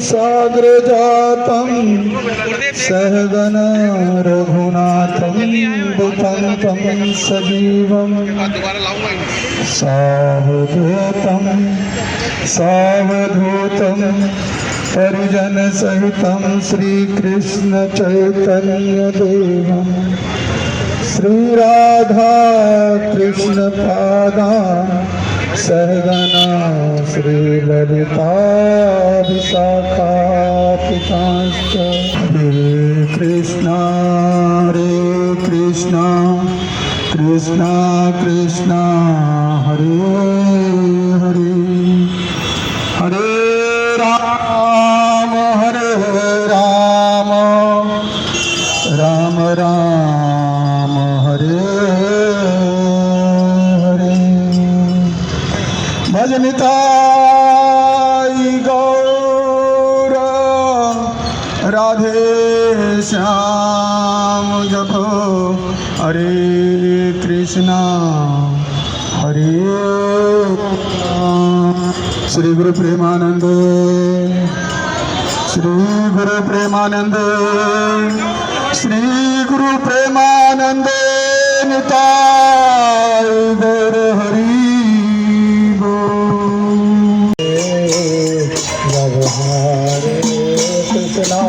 साग्रजातं सहगन रघुनाथं वितं सजीवं सावधूतं परिजन सहितं श्रीकृष्ण चैतन्य देवं श्री राधा कृष्ण पादान् सहगना श्री ललिता विशाखान्वितांश्च हरे कृष्णा कृष्णा कृष्णा हरे हरे हरे राम राम राम हरे हरे भजनिताई गौर राधे श्याम जपो हरे कृष्णा हरे राम। श्री गुरु प्रेमानंद श्री गुरु प्रेमानंद श्री गुरु प्रेमानंद निताय गौर हरि हरे कृष्णा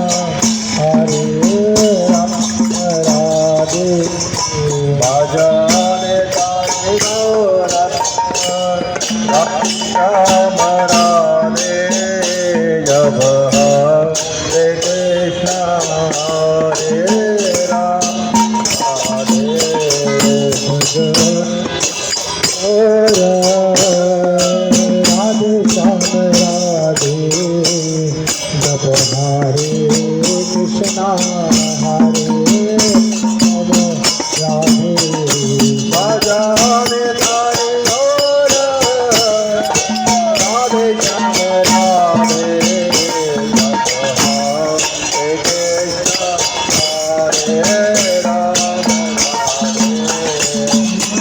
हरे राम राधे भजने राम राधे जब हरे कृष्णा हरे राम राधे राधे श्याम राधे जब हरे कृष्णा हरे राधे भजने राधे श्याम राधे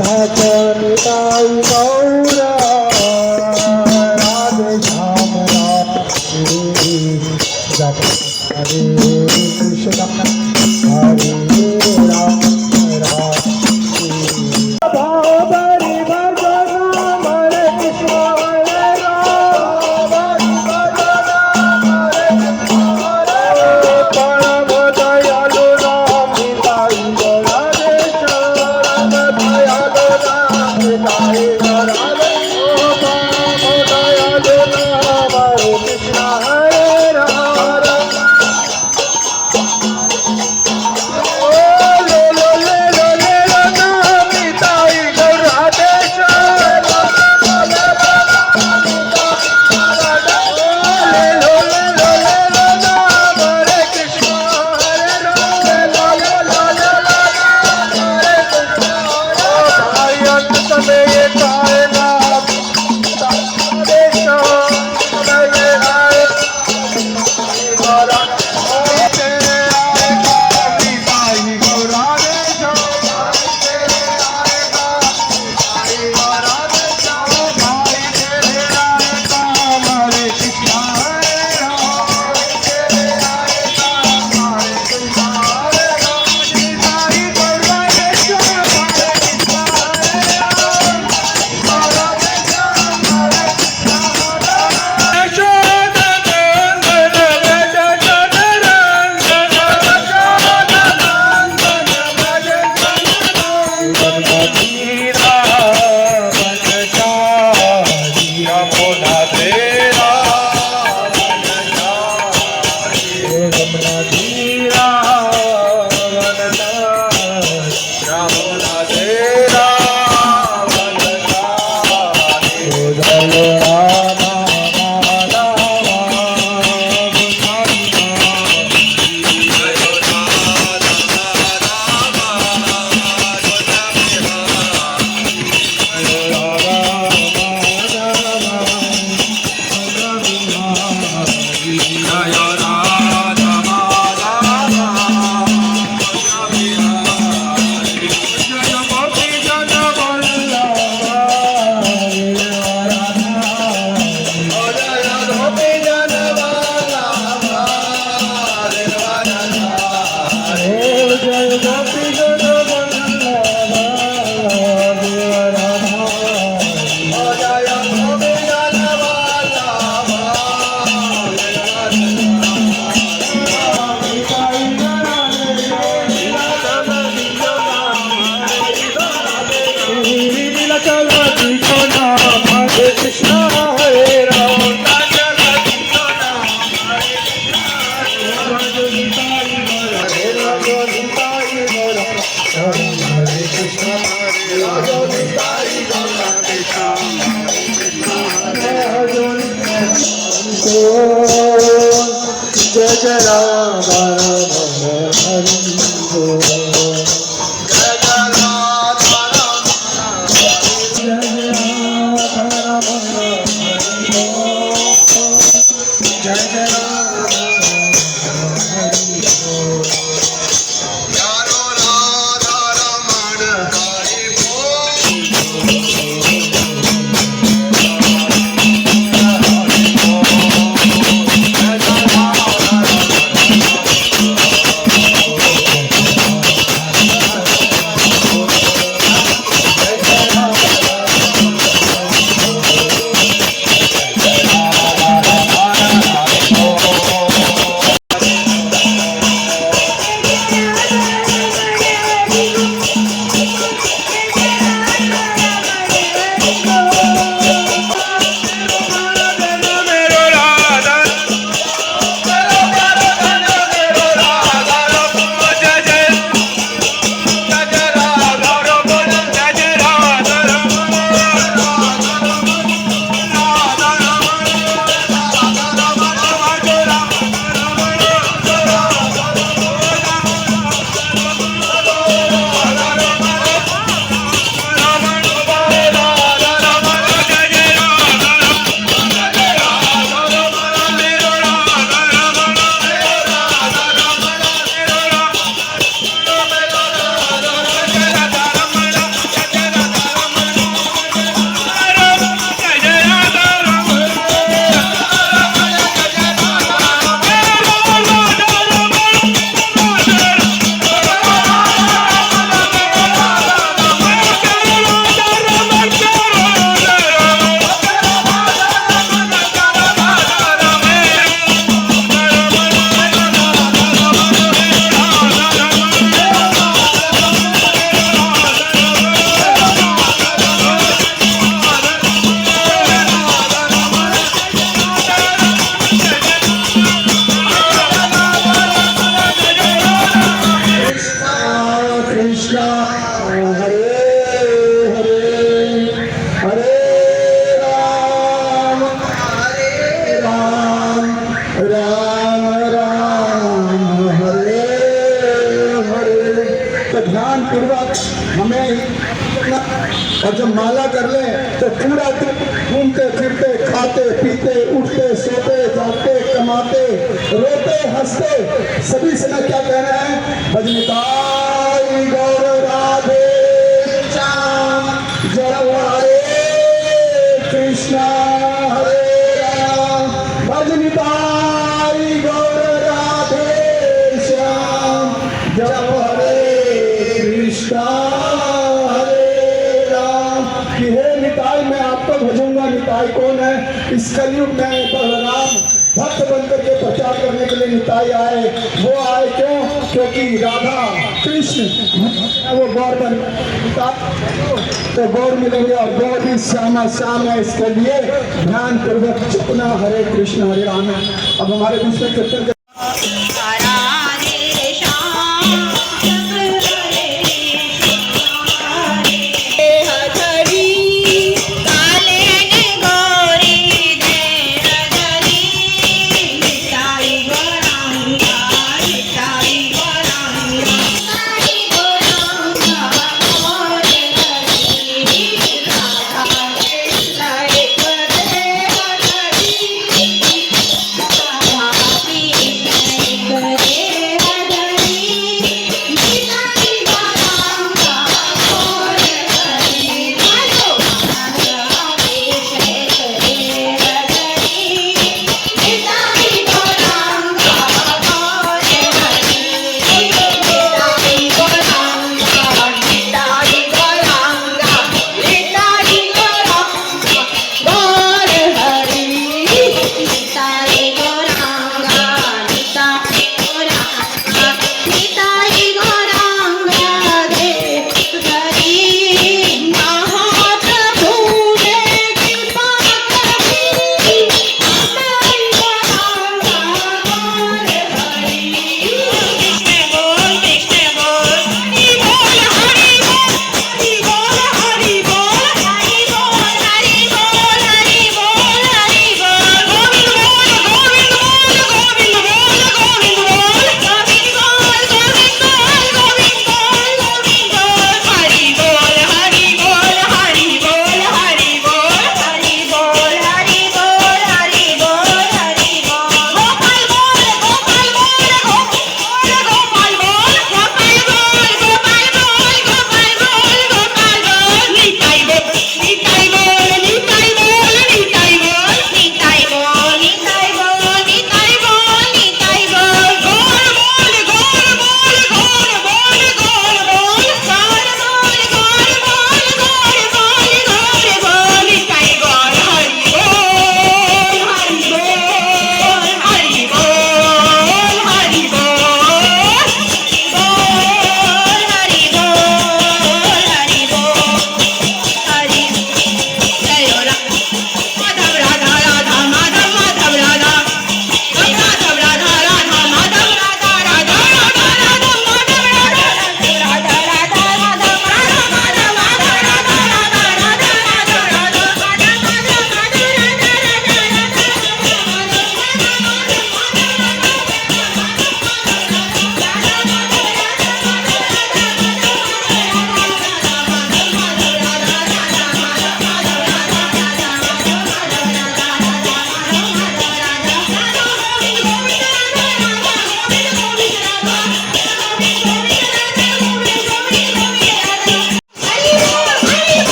भजनिताई गौरा राधे श्याम राधे जप हरे कृष्णा हरे राम राधे बाबरी भजन हरे कृष्ण हरे राम हरे परम दयालु राम निताई राधे राम दयालु राम निताई राधे परम दयालु राम हरे कृष्ण हरे राम जय राम हरि बोल। जय जय राधा रमण जय राधा रमण हरि बोल। जय जय राधा हरि बोल। यारो राधा रमण हरि बोल। ध्यान पूर्वक हमें और जब माला कर ले तो पूरा घूमते फिरते खाते पीते उठते सोते जागते कमाते रोते हंसते सभी से मैं क्या कहना है भजनिताई गौर राधे श्याम जय हरे कृष्णा हरे राम भजनिताई गौर राधे श्याम जय हरे कृष्णा हे निताई मैं आपको भजूंगा। निताई कौन है? इस कलयुग में बलराम भक्त बनकर के प्रचार करने के लिए निताई आए। वो आए क्यों? क्योंकि राधा कृष्ण वो गौर बन तो गौर मिलेंगे और गौर भी श्यामा श्याम है। इसके लिए ध्यान पूर्वक चुपना हरे कृष्ण हरे राम है। अब हमारे दूसरे कीर्तन